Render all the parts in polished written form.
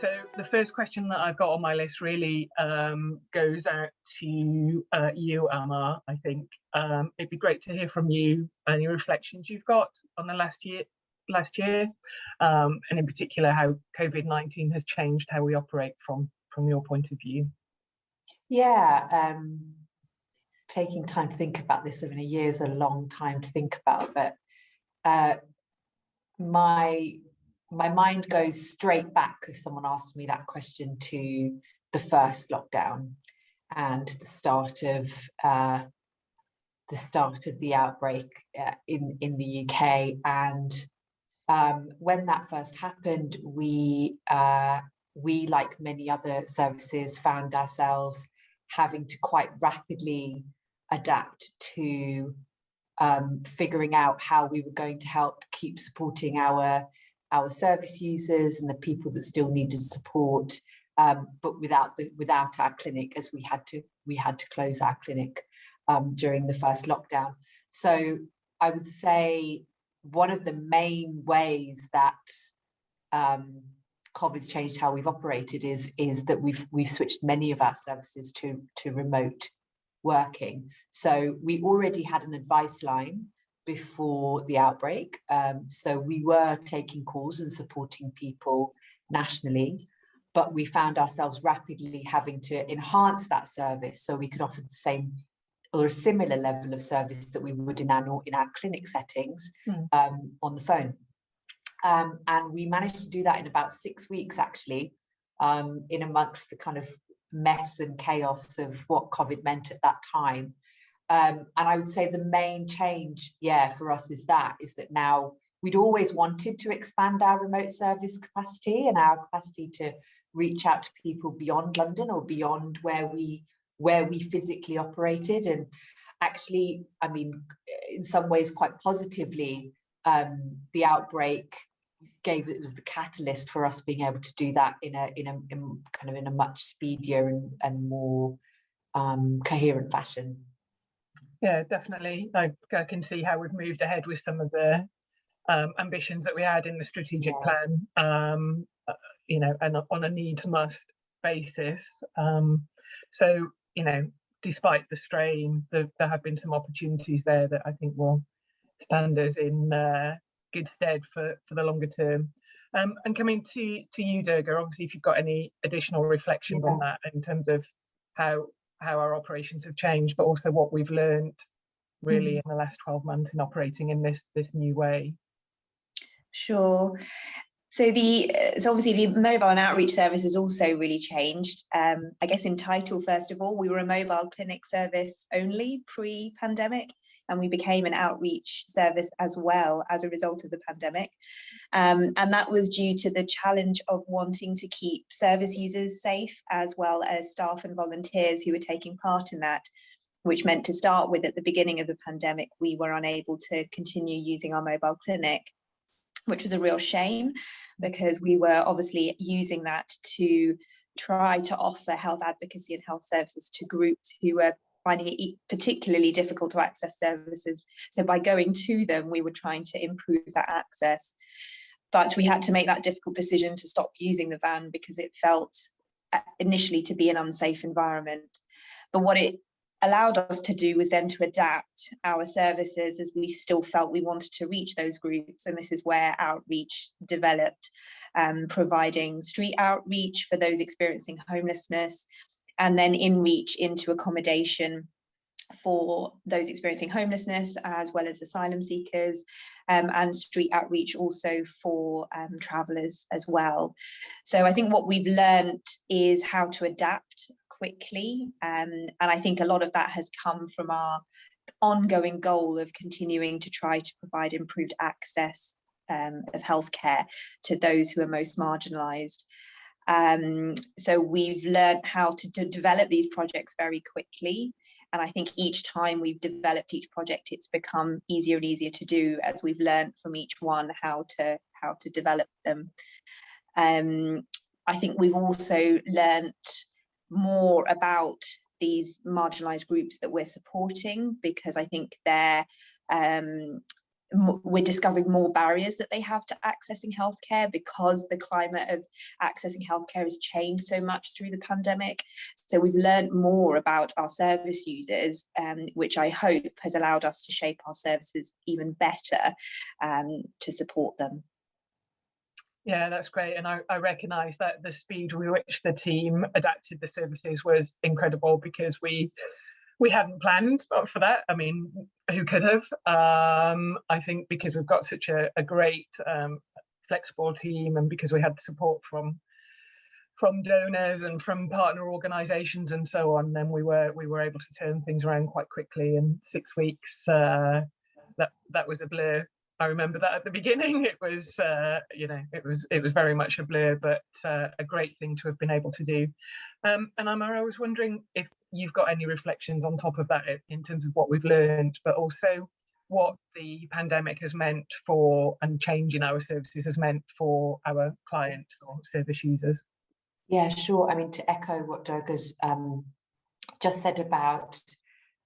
So the first question that I've got on my list really goes out to you, Amar. I think it'd be great to hear from you and your reflections you've got on the last year, and in particular how COVID-19 has changed how we operate from your point of view. Yeah, taking time to think about this. I mean, a year's a long time to think about, but my mind goes straight back if someone asks me that question to the first lockdown and the start of the outbreak in the UK. And when that first happened, we like many other services found ourselves having to quite rapidly adapt to figuring out how we were going to help keep supporting our service users and the people that still needed support, but without our clinic, as we had to close our clinic during the first lockdown. So I would say one of the main ways that COVID's changed how we've operated is that we've switched many of our services to remote working. So we already had an advice line before the outbreak. So we were taking calls and supporting people nationally, but we found ourselves rapidly having to enhance that service so we could offer the same or a similar level of service that we would in our clinic settings on the phone. And we managed to do that in about 6 weeks, actually, in amongst the kind of mess and chaos of what COVID meant at that time. And I would say the main change, for us is that now we'd always wanted to expand our remote service capacity and our capacity to reach out to people beyond London or beyond where we physically operated. And actually, I mean, in some ways quite positively, the outbreak it was the catalyst for us being able to do that in a much speedier and more coherent fashion. Yeah, definitely. I can see how we've moved ahead with some of the ambitions that we had in the strategic plan, and on a needs must basis. So, despite the strain, there have been some opportunities there that I think will stand us in good stead for the longer term. And coming to you, Durga, obviously, if you've got any additional reflections on that in terms of how our operations have changed, but also what we've learned really in the last 12 months in operating in this new way. Sure. So obviously the mobile and outreach service has also really changed. I guess in title, first of all, we were a mobile clinic service only pre-pandemic, and we became an outreach service as well as a result of the pandemic. And that was due to the challenge of wanting to keep service users safe, as well as staff and volunteers who were taking part in that, which meant to start with at the beginning of the pandemic, we were unable to continue using our mobile clinic, which was a real shame because we were obviously using that to try to offer health advocacy and health services to groups who were finding it particularly difficult to access services. So by going to them, we were trying to improve that access. But we had to make that difficult decision to stop using the van because it felt initially to be an unsafe environment. But what it allowed us to do was then to adapt our services as we still felt we wanted to reach those groups. And this is where outreach developed, providing street outreach for those experiencing homelessness, and then in-reach into accommodation for those experiencing homelessness, as well as asylum seekers, and street outreach also for travellers as well. So I think what we've learned is how to adapt quickly, and I think a lot of that has come from our ongoing goal of continuing to try to provide improved access of healthcare to those who are most marginalised. So we've learned how to develop these projects very quickly, and I think each time we've developed each project, it's become easier and easier to do as we've learned from each one how to develop them. I think we've also learnt more about these marginalised groups that we're supporting, because I think they're we're discovering more barriers that they have to accessing healthcare, because the climate of accessing healthcare has changed so much through the pandemic. So we've learned more about our service users, which I hope has allowed us to shape our services even better to support them. Yeah, that's great. And I recognise that the speed with which the team adapted the services was incredible, because we hadn't planned for that. I mean, who could have? I think because we've got such a great flexible team, and because we had support from donors and from partner organisations and so on, then we were able to turn things around quite quickly. In 6 weeks, that was a blur. I remember that at the beginning. It was it was very much a blur, but a great thing to have been able to do. And Amar, I was wondering if you've got any reflections on top of that in terms of what we've learned, but also what the pandemic has meant for, and change in our services has meant for, our clients or service users. Yeah, sure. I mean, to echo what Durga's just said about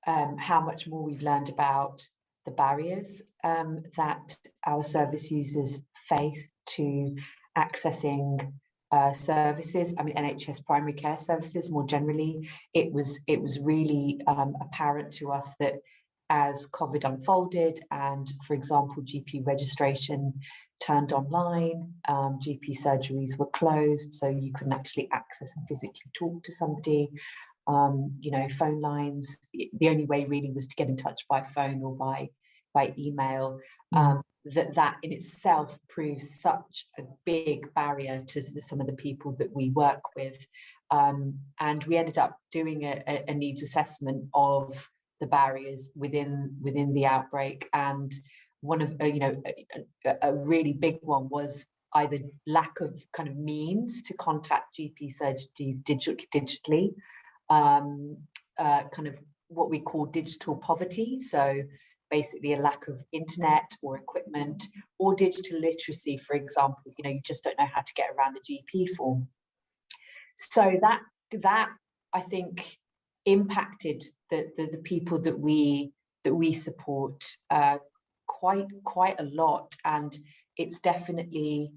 how much more we've learned about the barriers that our service users face to accessing services. I mean, NHS primary care services more generally. It was really apparent to us that as COVID unfolded, and for example, GP registration turned online, GP surgeries were closed, so you couldn't actually access and physically talk to somebody. Phone lines, the only way really was to get in touch by phone or by email. That in itself proves such a big barrier to some of the people that we work with. And we ended up doing a needs assessment of the barriers within the outbreak. And one of, a really big one was either lack of kind of means to contact GP surgeries digitally, kind of what we call digital poverty. So basically a lack of internet or equipment, or digital literacy, for example. You just don't know how to get around a GP form. So that I think impacted the people that we support quite a lot. And it's definitely,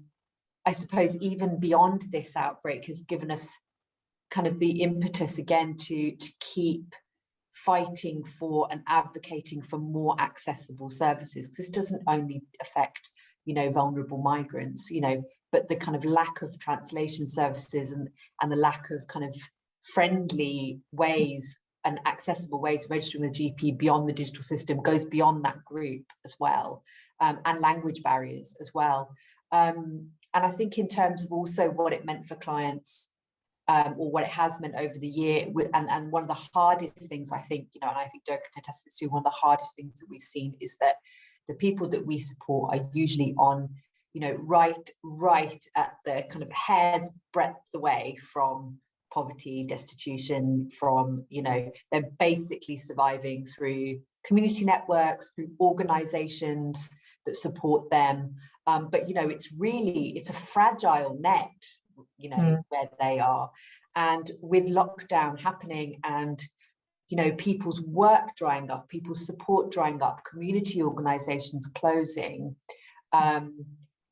I suppose, even beyond this outbreak, has given us kind of the impetus again to keep fighting for and advocating for more accessible services. Because this doesn't only affect vulnerable migrants, but the kind of lack of translation services and the lack of kind of friendly ways and accessible ways of registering with a GP beyond the digital system goes beyond that group as well, and language barriers as well. And I think in terms of also what it meant for clients, or what it has meant over the year, and one of the hardest things I think, and I think Durga can attest to, one of the hardest things that we've seen is that the people that we support are usually on, right at the kind of hair's breadth away from poverty, destitution, from, they're basically surviving through community networks, through organizations that support them. But, it's a fragile net, where they are. And with lockdown happening and, people's work drying up, people's support drying up, community organizations closing,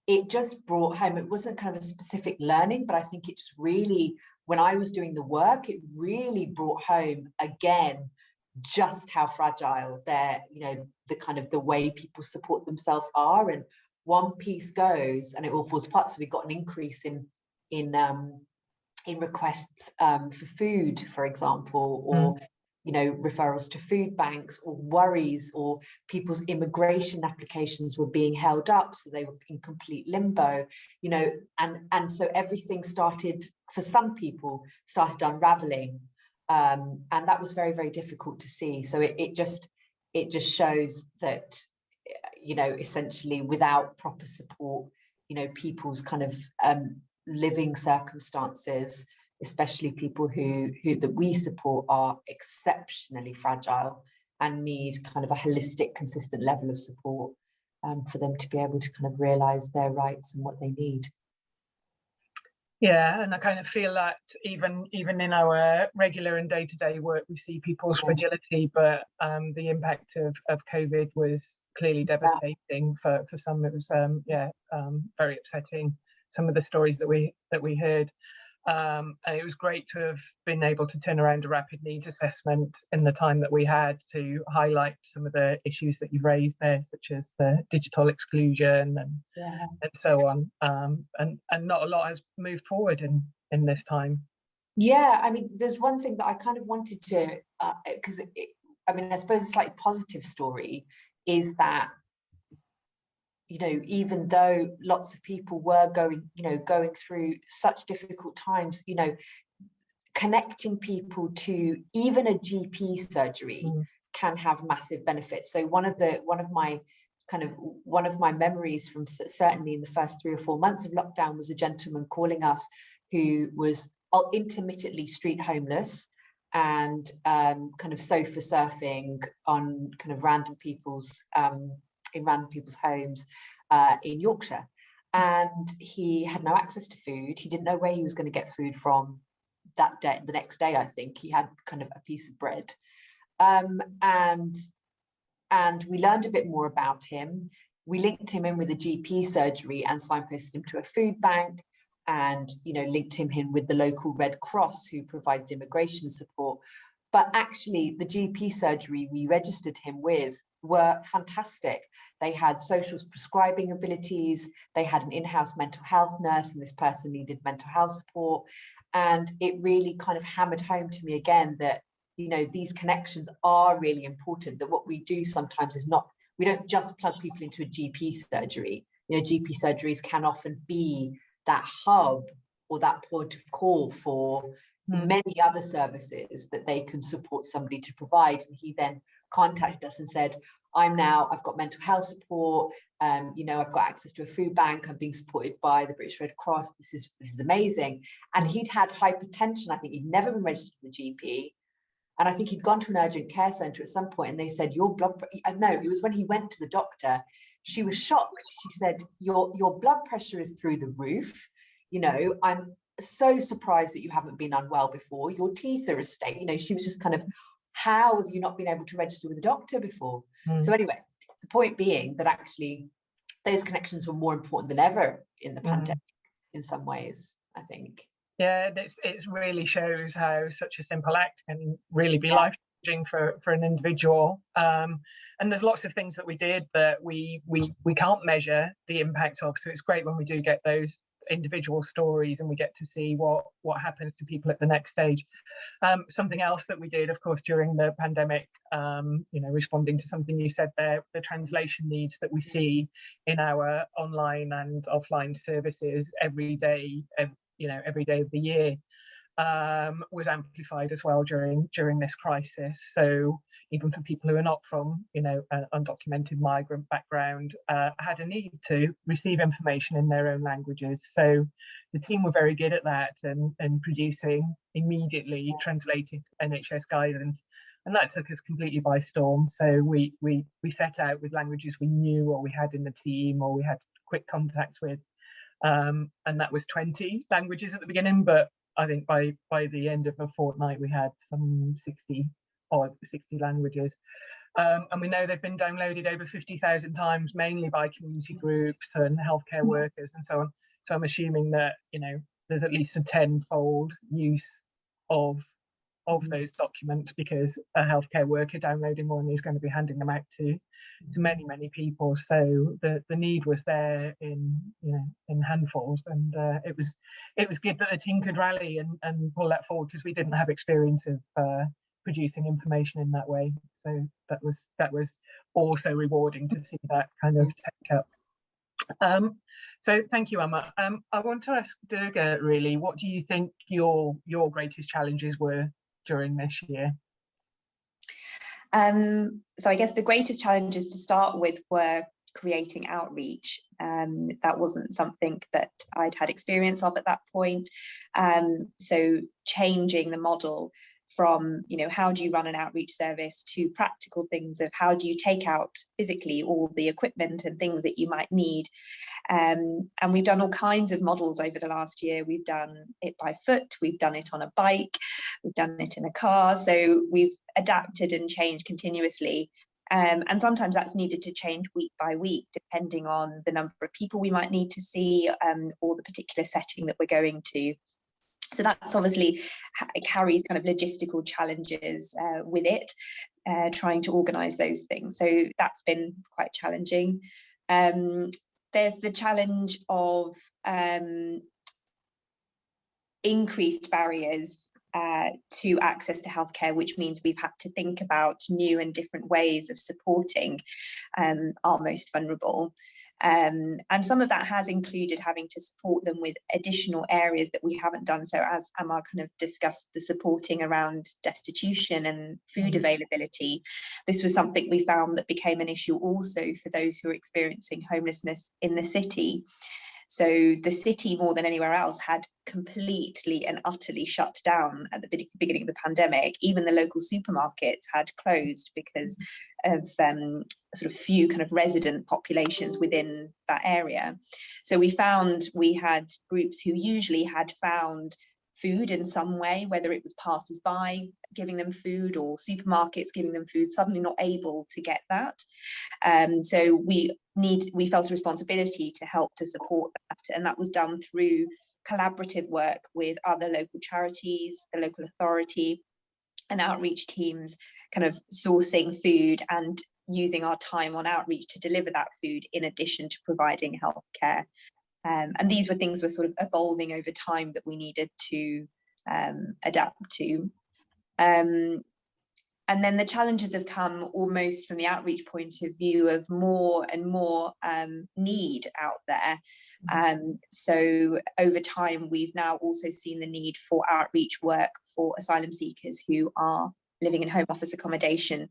it just brought home, it wasn't kind of a specific learning, but I think it just really, when I was doing the work, it really brought home again just how fragile their, the kind of the way people support themselves are. And one piece goes and it all falls apart. So we got an increase in requests for food, for example, or referrals to food banks, or worries, or people's immigration applications were being held up, so they were in complete limbo, and so everything started, for some people, started unraveling, and that was very, very difficult to see. So it just shows that essentially without proper support, people's kind of living circumstances, especially people who that we support, are exceptionally fragile and need kind of a holistic, consistent level of support for them to be able to kind of realize their rights and what they need. Yeah, and I kind of feel that even in our regular and day-to-day work, we see people's fragility, but the impact of COVID was clearly devastating for some. It was very upsetting, some of the stories that we heard. And it was great to have been able to turn around a rapid needs assessment in the time that we had to highlight some of the issues that you've raised there, such as the digital exclusion and so on. And not a lot has moved forward in this time. Yeah, I mean, there's one thing that I kind of wanted to, because I mean, I suppose a slightly positive story is that, you know, even though lots of people were going through such difficult times, you know, connecting people to even a GP surgery can have massive benefits. So one of my memories from certainly in the first 3 or 4 months of lockdown was a gentleman calling us who was intermittently street homeless and kind of sofa surfing on kind of random people's homes in Yorkshire, and he had no access to food. He didn't know where he was going to get food from that day. The next day, I think he had kind of a piece of bread, and we learned a bit more about him. We linked him in with a GP surgery and signposted him to a food bank, and, you know, linked him in with the local Red Cross who provided immigration support. But actually the GP surgery we registered him with were fantastic. They had social prescribing abilities, they had an in-house mental health nurse, and this person needed mental health support. And it really kind of hammered home to me again that, you know, these connections are really important, that what we do sometimes is not, we don't just plug people into a GP surgery. You know, GP surgeries can often be that hub or that point of call for many other services that they can support somebody to provide. And he then contacted us and said, I've got mental health support, you know, I've got access to a food bank, I'm being supported by the British Red Cross, this is amazing. And he'd had hypertension. I think he'd never been registered with the GP. And I think he'd gone to an urgent care centre at some point, and they said, your blood, no, it was when he went to the doctor, she was shocked. She said, your blood pressure is through the roof. You know, I'm so surprised that you haven't been unwell before. Your teeth are a state. You know, she was just kind of, how have you not been able to register with a doctor before? So anyway, the point being that actually those connections were more important than ever in the pandemic in some ways, I think. Yeah, it really shows how such a simple act can really be life-changing for an individual. And there's lots of things that we did that we can't measure the impact of. So it's great when we do get those individual stories and we get to see what happens to people at the next stage. Something else that we did, of course, during the pandemic, you know, responding to something you said there, the translation needs that we see in our online and offline services every day, you know, every day of the year, was amplified as well during this crisis. So even for people who are not from, you know, an undocumented migrant background, had a need to receive information in their own languages. So the team were very good at that and producing immediately translated NHS guidance. And that took us completely by storm. So we set out with languages we knew or we had in the team or we had quick contacts with. And that was 20 languages at the beginning, but I think by the end of a fortnight we had some 60 languages, and we know they've been downloaded over 50,000 times, mainly by community groups and healthcare workers and so on. So I'm assuming that, you know, there's at least a 10-fold use of those documents, because a healthcare worker downloading one is going to be handing them out to many people. So the need was there in handfuls, and it was good that the team could rally and pull that forward, because we didn't have experience of producing information in that way. So that was also rewarding to see that kind of take up. So thank you, Emma. I want to ask Durga, really, what do you think your greatest challenges were during this year? So I guess the greatest challenges to start with were creating outreach. That wasn't something that I'd had experience of at that point. So changing the model from, you know, how do you run an outreach service, to practical things of how do you take out physically all the equipment and things that you might need. And we've done all kinds of models over the last year. We've done it by foot, we've done it on a bike, we've done it in a car. So we've adapted and changed continuously. And sometimes that's needed to change week by week, depending on the number of people we might need to see, or the particular setting that we're going to. So that's obviously, it carries kind of logistical challenges with it, trying to organise those things. So that's been quite challenging. There's the challenge of increased barriers to access to healthcare, which means we've had to think about new and different ways of supporting our most vulnerable. And some of that has included having to support them with additional areas that we haven't done. So as Amar kind of discussed, the supporting around destitution and food availability, this was something we found that became an issue also for those who are experiencing homelessness in the city. So the city, more than anywhere else, had completely and utterly shut down at the beginning of the pandemic. Even the local supermarkets had closed because of sort of few kind of resident populations within that area. So we found we had groups who usually had found food in some way, whether it was passers-by giving them food or supermarkets giving them food, suddenly not able to get that. So we felt a responsibility to help to support that, and that was done through collaborative work with other local charities, the local authority, and outreach teams, kind of sourcing food and using our time on outreach to deliver that food in addition to providing healthcare. And these were things were sort of evolving over time that we needed to adapt to. And then the challenges have come almost from the outreach point of view of more and more need out there. So over time, we've now also seen the need for outreach work for asylum seekers who are living in home office accommodation,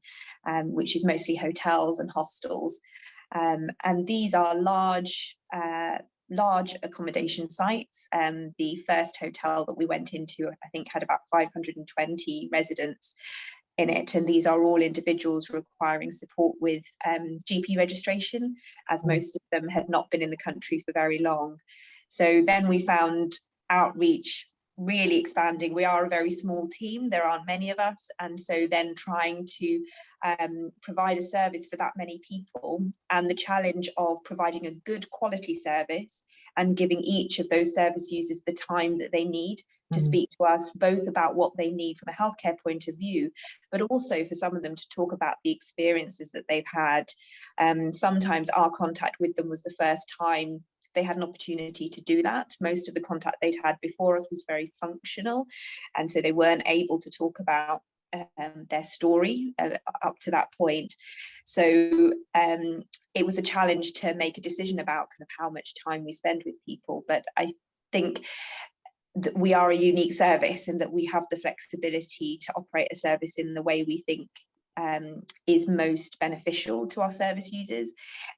which is mostly hotels and hostels. And these are large accommodation sites. The first hotel that we went into, I think, had about 520 residents in it, and these are all individuals requiring support with GP registration, as most of them had not been in the country for very long. So then we found outreach really expanding. We are a very small team, there aren't many of us, and so then trying to provide a service for that many people, and the challenge of providing a good quality service and giving each of those service users the time that they need to speak to us, both about what they need from a healthcare point of view, but also for some of them to talk about the experiences that they've had. Sometimes our contact with them was the first time they had an opportunity to do that. Most of the contact they'd had before us was very functional, and so they weren't able to talk about their story up to that point. So it was a challenge to make a decision about kind of how much time we spend with people. But I think that we are a unique service and that we have the flexibility to operate a service in the way we think is most beneficial to our service users,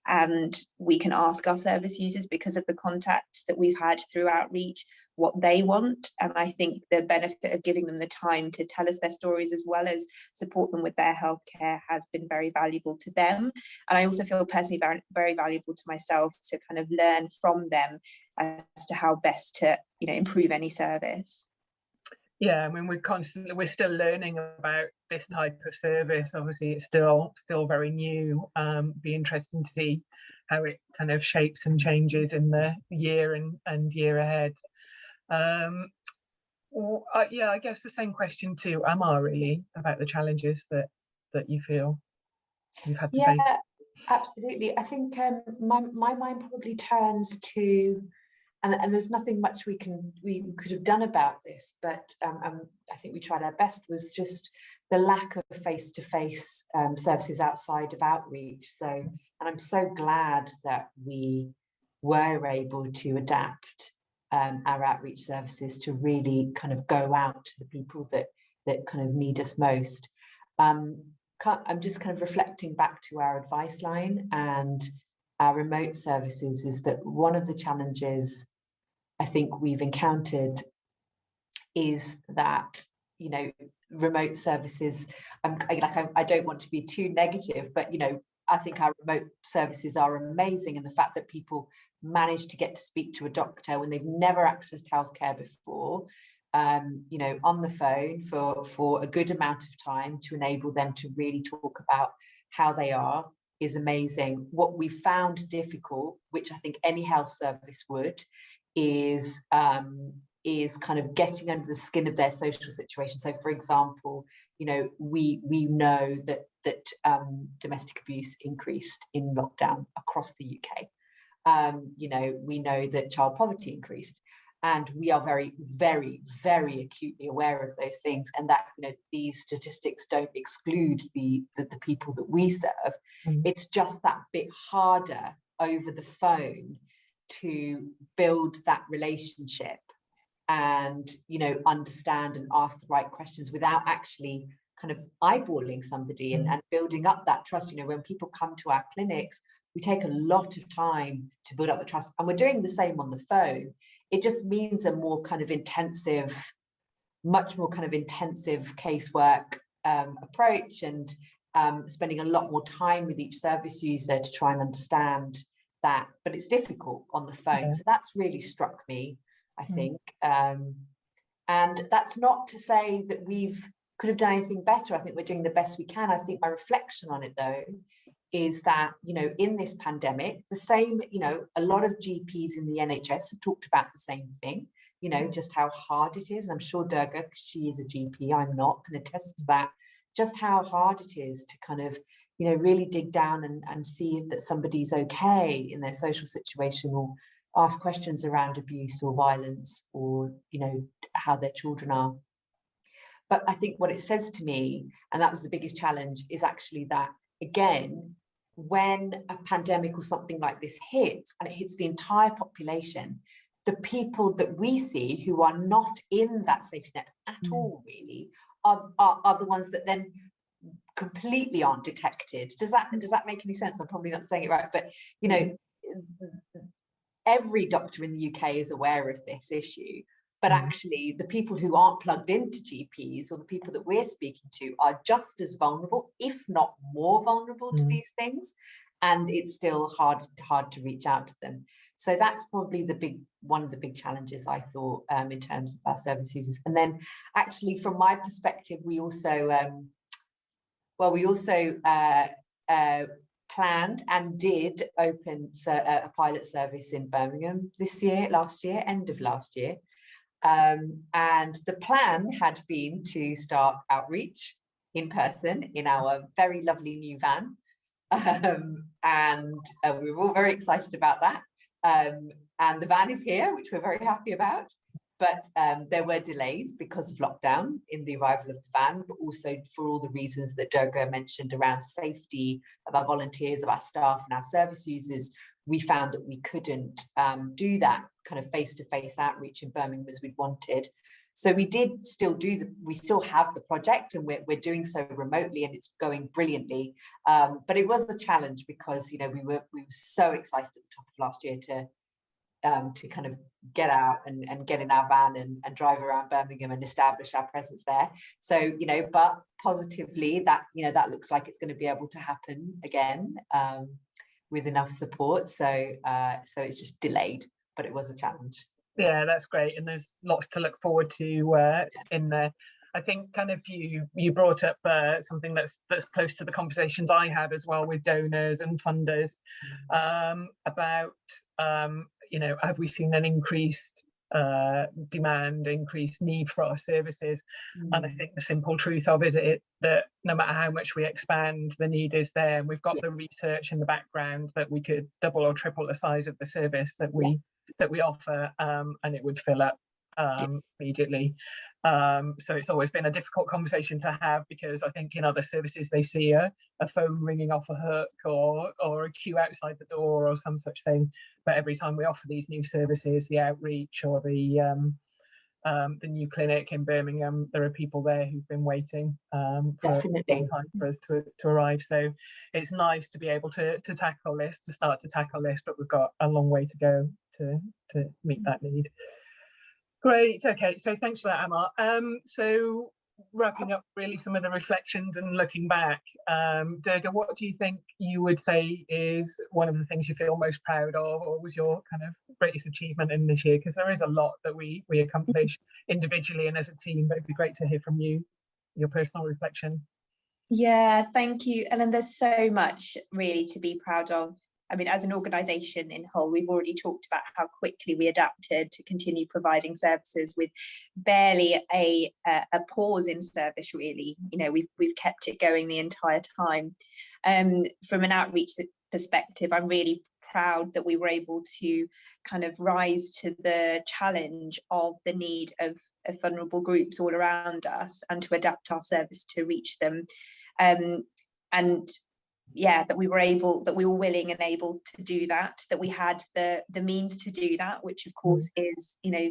and we can ask our service users, because of the contacts that we've had through outreach, what they want. And I think the benefit of giving them the time to tell us their stories as well as support them with their healthcare has been very valuable to them. And I also feel personally very, very valuable to myself to kind of learn from them as to how best to, you know, improve any service. Yeah, I mean, we're still learning about this type of service. Obviously, it's still very new. Be interesting to see how it kind of shapes and changes in the year and year ahead. Yeah, I guess the same question to Amar, really, about the challenges that you feel you've had to face. Yeah, absolutely. I think my mind probably turns to, and there's nothing much we could have done about this, but I think we tried our best, was just the lack of face-to-face services outside of outreach. So, and I'm so glad that we were able to adapt our outreach services to really kind of go out to the people that kind of need us most. I'm just kind of reflecting back to our advice line and our remote services, is that one of the challenges I think we've encountered is that, you know, remote services, I don't want to be too negative, but, you know, I think our remote services are amazing, and the fact that people manage to get to speak to a doctor when they've never accessed healthcare before, you know, on the phone for a good amount of time, to enable them to really talk about how they are is amazing. What we found difficult, which I think any health service would, is kind of getting under the skin of their social situation. So, for example, you know, we know that domestic abuse increased in lockdown across the UK. You know, we know that child poverty increased, and we are very, very, very acutely aware of those things, and that, you know, these statistics don't exclude the people that we serve. It's just that bit harder over the phone to build that relationship and, you know, understand and ask the right questions without actually kind of eyeballing somebody and building up that trust. You know, when people come to our clinics, we take a lot of time to build up the trust, and we're doing the same on the phone. It just means a more kind of intensive, much more kind of intensive casework approach, and spending a lot more time with each service user to try and understand that. But it's difficult on the phone. So that's really struck me, I think. And that's not to say that could have done anything better. I think we're doing the best we can. I think my reflection on it, though, is that, you know, in this pandemic, the same, you know, a lot of GPs in the NHS have talked about the same thing, you know, just how hard it is. And I'm sure Durga, because she is a GP, I'm not, can attest to that, just how hard it is to kind of, you know, really dig down and see that somebody's okay in their social situation, or ask questions around abuse or violence, or, you know, how their children are. But I think what it says to me, and that was the biggest challenge, is actually that, again, when a pandemic or something like this hits, and it hits the entire population, the people that we see who are not in that safety net at all, really, are the ones that then completely aren't detected. Does that make any sense? I'm probably not saying it right, but, you know, every doctor in the UK is aware of this issue, but actually the people who aren't plugged into GPs, or the people that we're speaking to, are just as vulnerable, if not more vulnerable, to these things, and it's still hard to reach out to them. So that's probably one of the big challenges, I thought, in terms of our service users. And then, actually, from my perspective, we also planned and did open a pilot service in Birmingham end of last year. And the plan had been to start outreach in person in our very lovely new van. And we were all very excited about that. And the van is here, which we're very happy about. But there were delays because of lockdown in the arrival of the van, but also for all the reasons that Durga mentioned around safety of our volunteers, of our staff and our service users. We found that we couldn't do that kind of face-to-face outreach in Birmingham as we'd wanted. So we did still we still have the project, and we're doing so remotely, and it's going brilliantly. But it was a challenge because, you know, we were so excited at the top of last year to kind of get out and get in our van and drive around Birmingham and establish our presence there. So, you know, but positively, that, you know, that looks like it's going to be able to happen again with enough support. So it's just delayed, but it was a challenge. Yeah, that's great, and there's lots to look forward to in there. I think kind of you brought up something that's close to the conversations I had as well with donors and funders about you know, have we seen an increased demand, increased need for our services? And I think the simple truth of it that no matter how much we expand, the need is there, and we've got the research in the background that we could double or triple the size of the service that we offer, and it would fill up immediately. So it's always been a difficult conversation to have, because I think in other services they see a phone ringing off a hook or a queue outside the door or some such thing. But every time we offer these new services, the outreach or the new clinic in Birmingham, there are people there who've been waiting for a long time for us to arrive. So it's nice to be able to tackle this, but we've got a long way to go to meet that need. Great. Okay, so thanks for that, Amar. So wrapping up really some of the reflections and looking back, Durga, what do you think you would say is one of the things you feel most proud of, or was your kind of greatest achievement in this year? Because there is a lot that we accomplish individually and as a team, but it'd be great to hear from you, your personal reflection. Yeah, thank you, Ellen. There's so much really to be proud of. I mean, as an organisation in whole, we've already talked about how quickly we adapted to continue providing services with barely a pause in service. Really, you know, we've kept it going the entire time. From an outreach perspective, I'm really proud that we were able to kind of rise to the challenge of the need of vulnerable groups all around us, and to adapt our service to reach them. And yeah, that we were willing and able to do that, that we had the means to do that, which of course is, you know,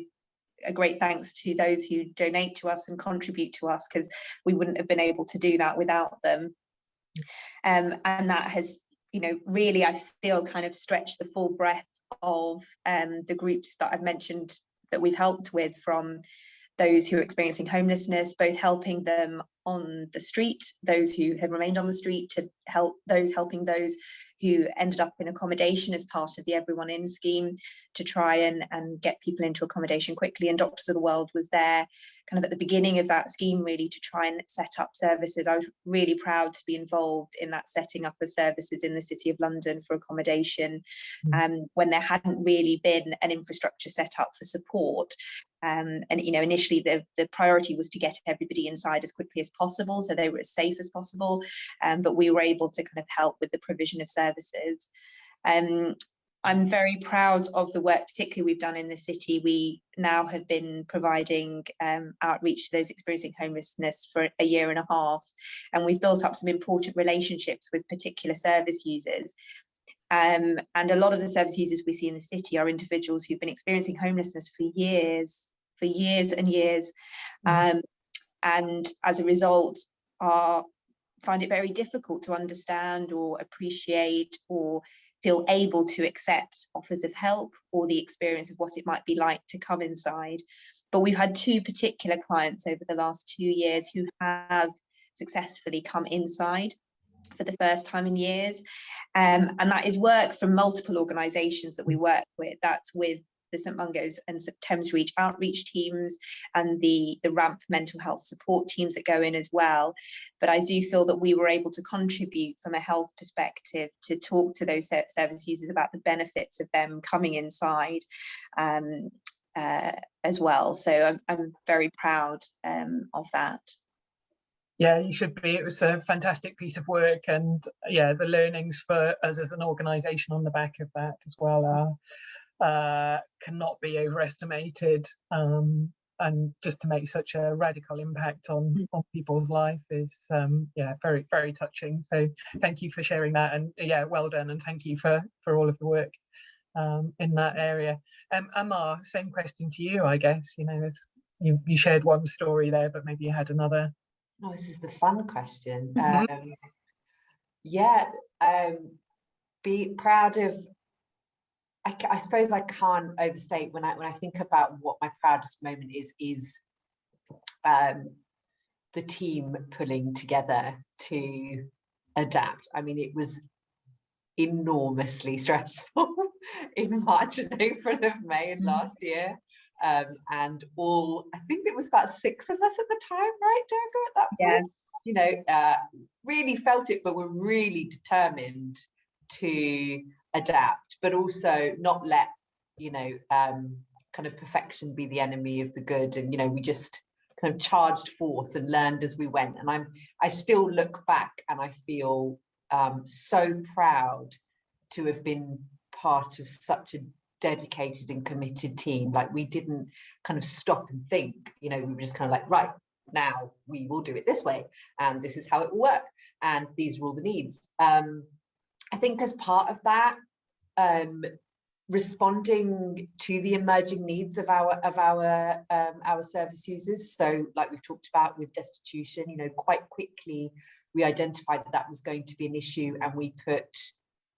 a great thanks to those who donate to us and contribute to us, because we wouldn't have been able to do that without them. And that has, you know, really, I feel, kind of stretched the full breadth of the groups that I've mentioned that we've helped with, from those who are experiencing homelessness, both helping them on the street, those who have remained on the street, to helping those who ended up in accommodation as part of the Everyone In scheme, to try and get people into accommodation quickly. And Doctors of the World was there kind of at the beginning of that scheme, really, to try and set up services. I was really proud to be involved in that setting up of services in the City of London for accommodation, when there hadn't really been an infrastructure set up for support. And you know, initially the priority was to get everybody inside as quickly as possible, so they were as safe as possible, but we were able to kind of help with the provision of services. I'm very proud of the work particularly we've done in the city. We now have been providing outreach to those experiencing homelessness for a year and a half, and we've built up some important relationships with particular service users. And a lot of the service users we see in the city are individuals who've been experiencing homelessness for years and years, and as a result find it very difficult to understand or appreciate or feel able to accept offers of help or the experience of what it might be like to come inside. But we've had two particular clients over the last 2 years who have successfully come inside for the first time in years, and that is work from multiple organisations that we work with. That's with the St Mungo's and Thames Reach outreach teams and the RAMP mental health support teams that go in as well. But I do feel that we were able to contribute from a health perspective to talk to those service users about the benefits of them coming inside as well. So I'm very proud of that. Yeah, you should be. It was a fantastic piece of work, and yeah, the learnings for us as an organisation on the back of that as well are cannot be overestimated. And just to make such a radical impact on people's life is yeah, very, very touching. So thank you for sharing that, and yeah, well done, and thank you for all of the work in that area. Amar, same question to you, I guess. You know, you shared one story there, but maybe you had another. Oh, this is the fun question. Mm-hmm. Be proud of. I suppose I can't overstate when I think about what my proudest moment is the team pulling together to adapt. I mean, it was enormously stressful in March and April of May and last year. And I think it was about 6 of us at the time, right, Durga, at that point? Yeah. You know, really felt it, but were really determined to adapt, but also not let, you know, kind of perfection be the enemy of the good. And, you know, we just kind of charged forth and learned as we went. And I still look back and I feel so proud to have been part of such a dedicated and committed team. Like, we didn't kind of stop and think, you know, we were just kind of like, right, now we will do it this way, and this is how it will work, and these are all the needs. I think as part of that, responding to the emerging needs of our service users. So, like we've talked about with destitution, you know, quite quickly we identified that was going to be an issue, and we put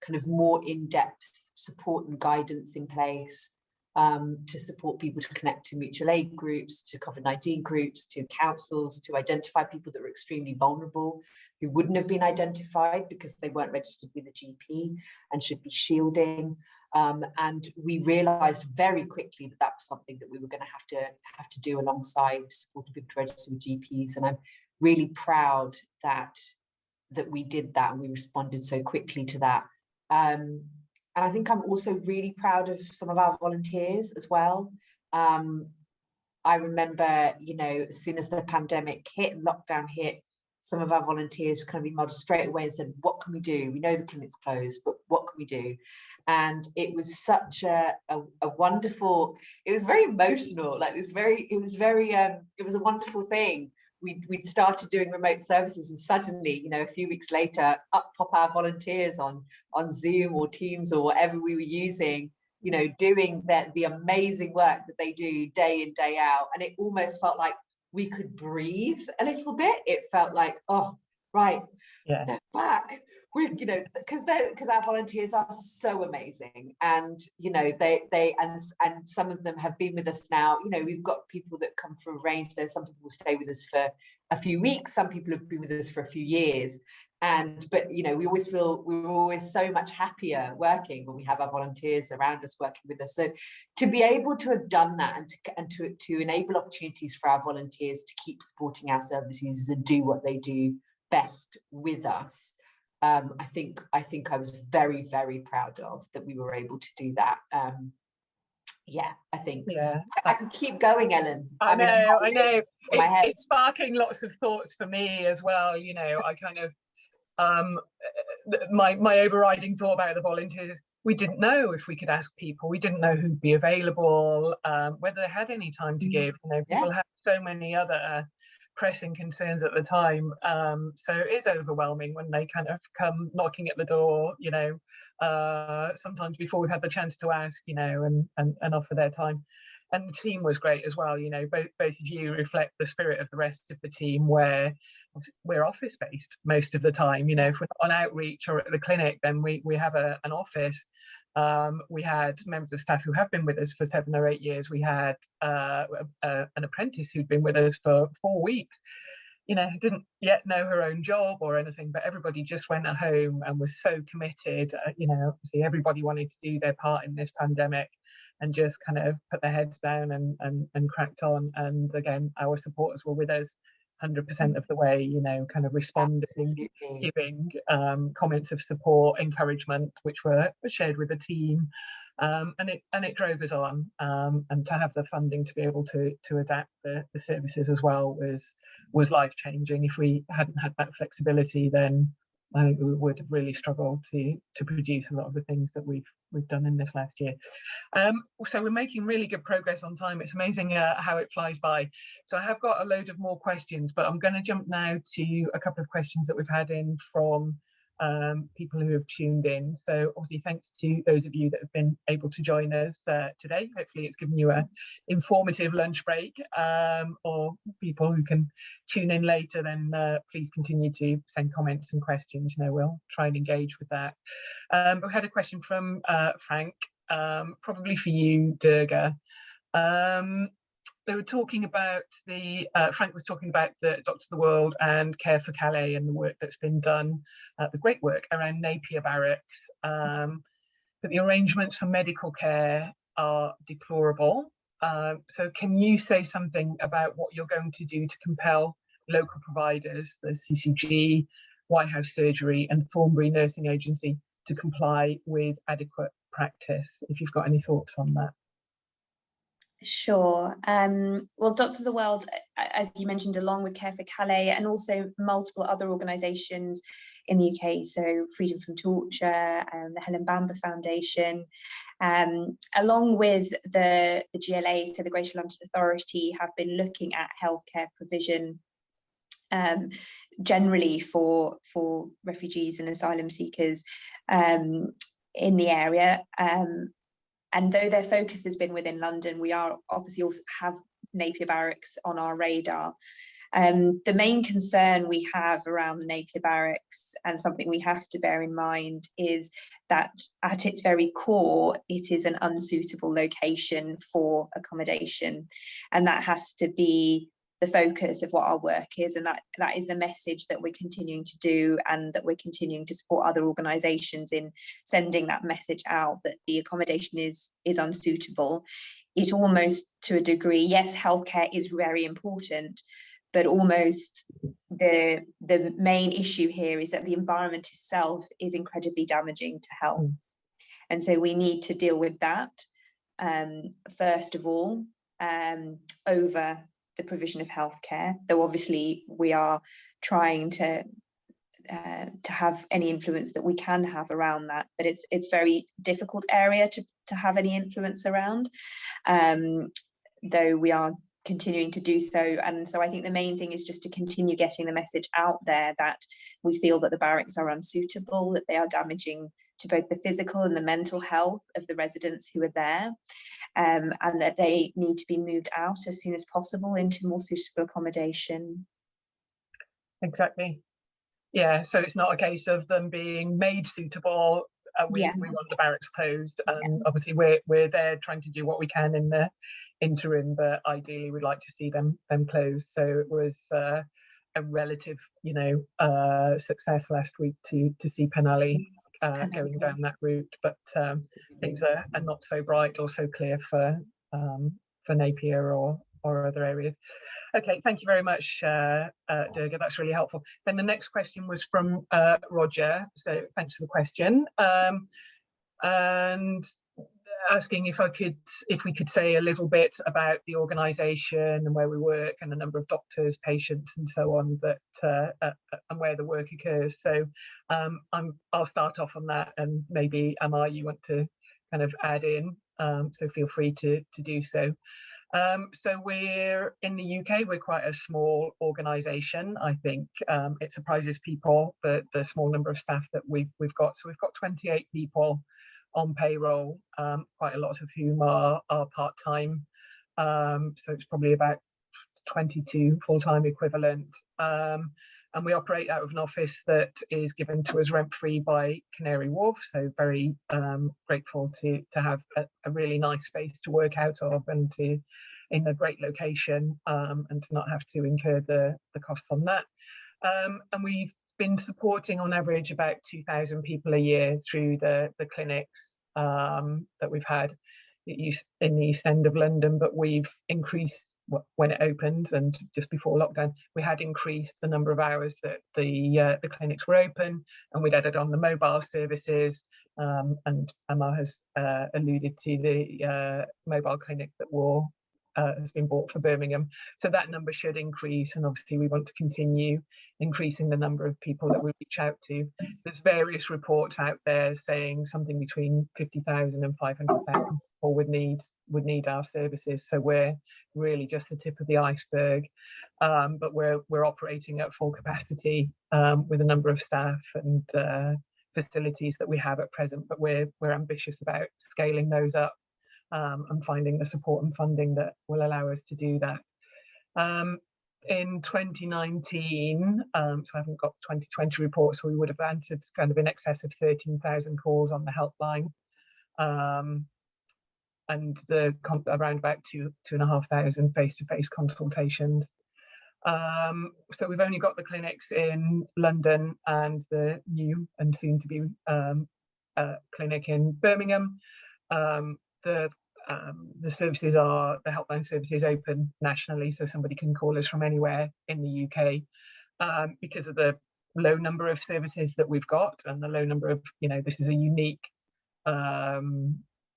kind of more in-depth support and guidance in place to support people to connect to mutual aid groups, to COVID-19 groups, to councils, to identify people that were extremely vulnerable, who wouldn't have been identified because they weren't registered with a GP and should be shielding. And we realised very quickly that was something that we were going to have to do alongside supporting people to register with GPs. And I'm really proud that that we did that and we responded so quickly to that. And I think I'm also really proud of some of our volunteers as well. I remember, you know, as soon as the pandemic hit and lockdown hit, some of our volunteers kind of emailed us straight away and said, what can we do? We know the clinic's closed, but what can we do? And it was such a wonderful, it was very emotional, like this very, it was a wonderful thing. We'd started doing remote services, and suddenly, you know, a few weeks later, up pop our volunteers on Zoom or Teams or whatever we were using, you know, doing the amazing work that they do day in, day out. And it almost felt like we could breathe a little bit. It felt like, oh, right, yeah, they're back. We, you know, because our volunteers are so amazing, and you know, and some of them have been with us now. You know, we've got people that come for a range. There's some people who stay with us for a few weeks. Some people have been with us for a few years. But you know, we always feel we're always so much happier working when we have our volunteers around us working with us. So to be able to have done that and to enable opportunities for our volunteers to keep supporting our service users and do what they do best with us, I think I was very, very proud of that we were able to do that. Yeah, I think I could keep going, Ellen. I know. It's sparking lots of thoughts for me as well. You know, I kind of my overriding thought about the volunteers is we didn't know if we could ask people. We didn't know who'd be available, whether they had any time to give. You know, people have so many other pressing concerns at the time. So it is overwhelming when they kind of come knocking at the door, you know, sometimes before we've had the chance to ask, you know, and offer their time. And the team was great as well. You know, both of you reflect the spirit of the rest of the team, where we're office based most of the time. You know, if we're on outreach or at the clinic, then we have an office. We had members of staff who have been with us for 7 or 8 years. We had an apprentice who'd been with us for 4 weeks. You know, didn't yet know her own job or anything, but everybody just went at home and was so committed. You know, obviously everybody wanted to do their part in this pandemic and just kind of put their heads down and cracked on. And again, our supporters were with us 100% of the way, you know, kind of responding, giving comments of support, encouragement, which were shared with the team. And it drove us on. And to have the funding to be able to adapt the services as well was life-changing. If we hadn't had that flexibility, then I think we would have really struggled to produce a lot of the things that we've done in this last year. So we're making really good progress on time. It's amazing how it flies by. So I have got a load of more questions, but I'm going to jump now to a couple of questions that we've had in from people who have tuned in. So obviously thanks to those of you that have been able to join us today. Hopefully it's given you an informative lunch break, or people who can tune in later, then please continue to send comments and questions. You know, we'll try and engage with that. We had a question from Frank, probably for you, Durga. They were talking about Frank was talking about the Doctors of the World and Care for Calais and the work that's been done, the great work around Napier Barracks, but the arrangements for medical care are deplorable. So can you say something about what you're going to do to compel local providers, the CCG, White House Surgery and Thornbury Nursing Agency to comply with adequate practice, if you've got any thoughts on that? Sure. Well, Doctors of the World, as you mentioned, along with Care for Calais and also multiple other organisations in the UK, so Freedom from Torture, the Helen Bamber Foundation, along with the GLA, so the Greater London Authority, have been looking at healthcare provision generally for refugees and asylum seekers in the area. And though their focus has been within London, we are obviously also have Napier Barracks on our radar. The main concern we have around the Napier Barracks, and something we have to bear in mind, is that at its very core, it is an unsuitable location for accommodation. And that has to be the focus of what our work is, and that is the message that we're continuing to do, and that we're continuing to support other organisations in sending that message out, that the accommodation is unsuitable. It almost, to a degree, yes, healthcare is very important, but almost the main issue here is that the environment itself is incredibly damaging to health. And so we need to deal with that, first of all, over the provision of healthcare, though obviously we are trying to have any influence that we can have around that, but it's very difficult area to have any influence around, though we are continuing to do so. And so I think the main thing is just to continue getting the message out there that we feel that the barracks are unsuitable, that they are damaging to both the physical and the mental health of the residents who are there, and that they need to be moved out as soon as possible into more suitable accommodation. Exactly. Yeah, so it's not a case of them being made suitable. We want the barracks closed, and obviously we're there trying to do what we can in the interim, but ideally we'd like to see them closed. So it was a relative, success last week to see Penally going down that route, but things are not so bright or so clear for Napier or other areas. Okay, thank you very much, Durga. That's really helpful. Then the next question was from Roger. So thanks for the question. And asking if we could say a little bit about the organisation and where we work and the number of doctors, patients, and so on, that and where the work occurs. So I'll start off on that, and maybe Amar, you want to kind of add in. So feel free to do so. So we're in the UK, we're quite a small organisation. I think it surprises people, the small number of staff that we've got. So we've got 28 people on payroll, quite a lot of whom are part-time. So it's probably about 22 full-time equivalent. And we operate out of an office that is given to us rent-free by Canary Wharf. So very grateful to have a really nice space to work out of, and in a great location, and to not have to incur the costs on that. And we've been supporting on average about 2,000 people a year through the clinics that we've had in the East End of London, but we've increased when it opened, and just before lockdown, we had increased the number of hours that the clinics were open, and we'd added on the mobile services, and Amar has alluded to the mobile clinic that has been bought for Birmingham. So that number should increase, and obviously we want to continue increasing the number of people that we reach out to. There's various reports out there saying something between 50,000 and 500,000 people would need our services. So we're really just the tip of the iceberg, but we're operating at full capacity with a number of staff and facilities that we have at present, but we're ambitious about scaling those up and finding the support and funding that will allow us to do that. In 2019, so I haven't got 2020 reports, so we would have answered kind of in excess of 13,000 calls on the helpline, and around about 2,500 face-to-face consultations. So we've only got the clinics in London and the new and soon to be clinic in Birmingham. The services are, the helpline services open nationally, so somebody can call us from anywhere in the UK. Because of the low number of services that we've got and the low number of, this is a unique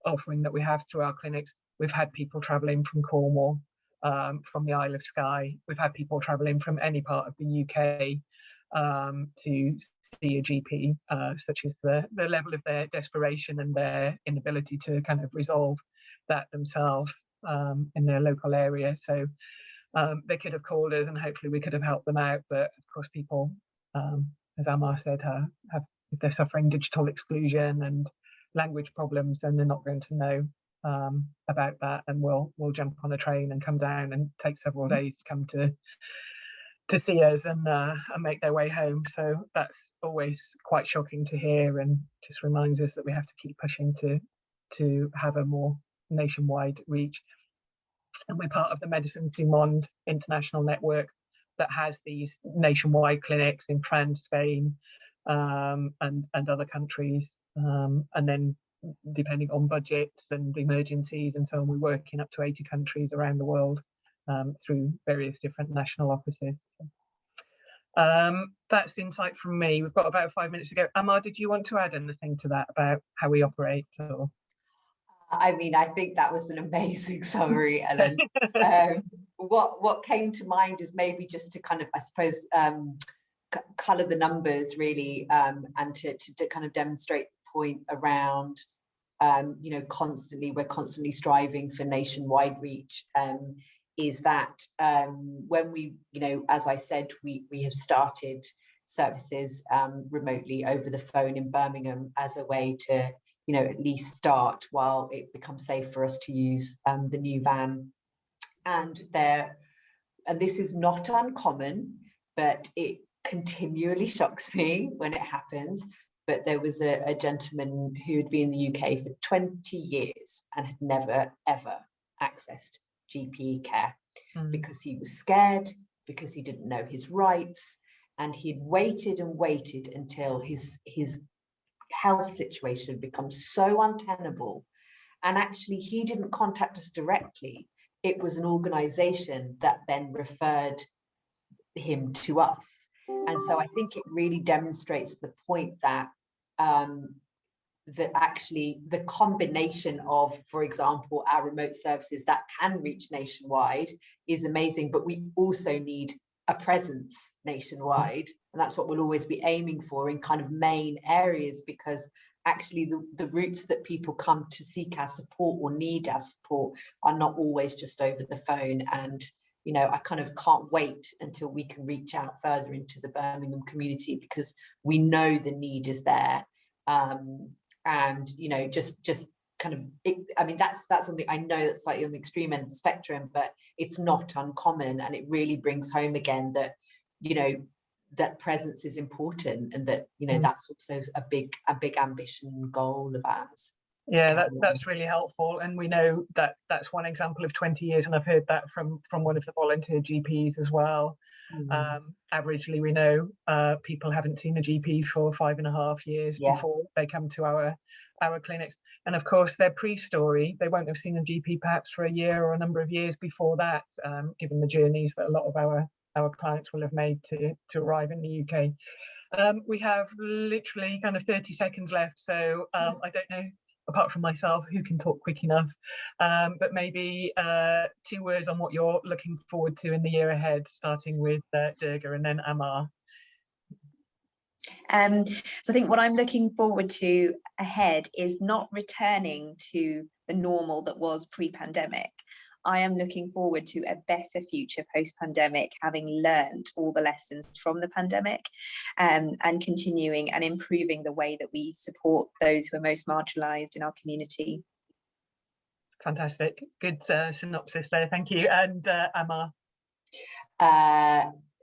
offering that we have through our clinics. We've had people travelling from Cornwall, from the Isle of Skye. We've had people travelling from any part of the UK to see a GP, such as the level of their desperation and their inability to kind of resolve that themselves in their local area. So they could have called us and hopefully we could have helped them out, but of course people, as Amar said, if they're suffering digital exclusion and language problems, then they're not going to know about that, and we'll jump on a train and come down and take several days to come to see us and make their way home. So that's always quite shocking to hear, and just reminds us that we have to keep pushing to have a more nationwide reach. And we're part of the Médecins du Monde international network that has these nationwide clinics in France, Spain, and other countries. And then depending on budgets and emergencies and so on, we're working up to 80 countries around the world through various different national offices. That's insight from me. We've got about 5 minutes to go. Amar, did you want to add anything to that about how we operate? Or? I mean, I think that was an amazing summary, Ellen. What came to mind is maybe just to kind of, I suppose, colour the numbers really, and to kind of demonstrate the point around, you know, we're constantly striving for nationwide reach. Is that when we, you know, as I said, we have started services remotely over the phone in Birmingham as a way to, you know, at least start while it becomes safe for us to use the new van. And this is not uncommon, but it continually shocks me when it happens. But there was a gentleman who had been in the UK for 20 years and had never, ever accessed GP care because he was scared, because he didn't know his rights, and he'd waited and waited until his health situation had become so untenable. And actually, he didn't contact us directly. It was an organisation that then referred him to us. And so I think it really demonstrates the point that that actually the combination of, for example, our remote services that can reach nationwide is amazing, but we also need a presence nationwide. And that's what we'll always be aiming for in kind of main areas, because actually the routes that people come to seek our support or need our support are not always just over the phone. And, you know, I kind of can't wait until we can reach out further into the Birmingham community, because we know the need is there. And, you know, just kind of, I mean, that's something I know that's slightly on the extreme end of the spectrum, but it's not uncommon. And it really brings home again that, you know, that presence is important, and that, you know, that's also a big ambition and goal of ours. Yeah, that's really helpful. And we know that that's one example of 20 years, and I've heard that from one of the volunteer GPs as well. Averagely, we know people haven't seen a GP for 5.5 years before they come to our clinics. And of course, their pre-story, they won't have seen a GP perhaps for a year or a number of years before that, given the journeys that a lot of our clients will have made to arrive in the UK. We have literally kind of 30 seconds left, so I don't know, apart from myself, who can talk quick enough, but maybe 2 words on what you're looking forward to in the year ahead, starting with Durga and then Amar. So I think what I'm looking forward to ahead is not returning to the normal that was pre-pandemic. I am looking forward to a better future post-pandemic, having learned all the lessons from the pandemic, and continuing and improving the way that we support those who are most marginalised in our community. Fantastic. Good synopsis there. Thank you. And Amar?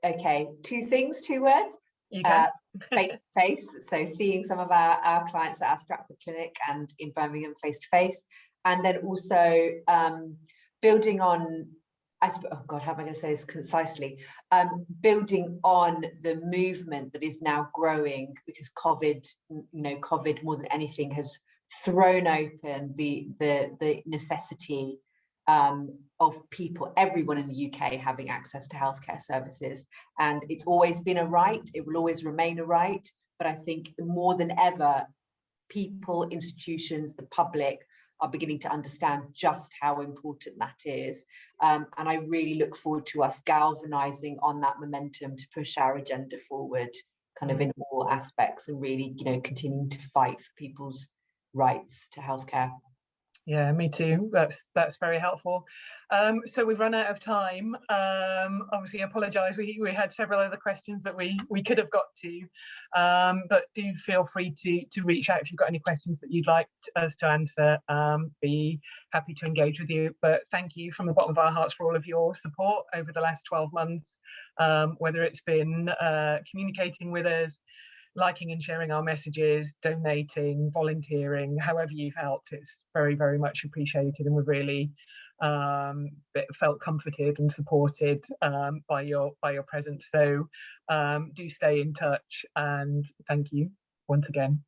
Okay, 2 things, 2 words. You can. Face-to-face, so seeing some of our clients at our Stratford clinic and in Birmingham face-to-face, and then also building on, oh God, how am I going to say this concisely? Building on the movement that is now growing, because COVID, you know, COVID more than anything has thrown open the necessity of people, everyone in the UK having access to healthcare services. And it's always been a right, it will always remain a right, but I think more than ever, people, institutions, the public are beginning to understand just how important that is. And I really look forward to us galvanizing on that momentum to push our agenda forward, kind of in all aspects, and really, you know, continuing to fight for people's rights to healthcare. Yeah, me too. That's very helpful. So we've run out of time. Obviously, I apologise. We had several other questions that we could have got to, but do feel free to reach out if you've got any questions that you'd like us to answer. Be happy to engage with you. But thank you from the bottom of our hearts for all of your support over the last 12 months, whether it's been communicating with us, liking and sharing our messages, donating, volunteering, however you've helped. It's very, very much appreciated, and we've really felt comforted and supported by your presence. So do stay in touch, and thank you once again.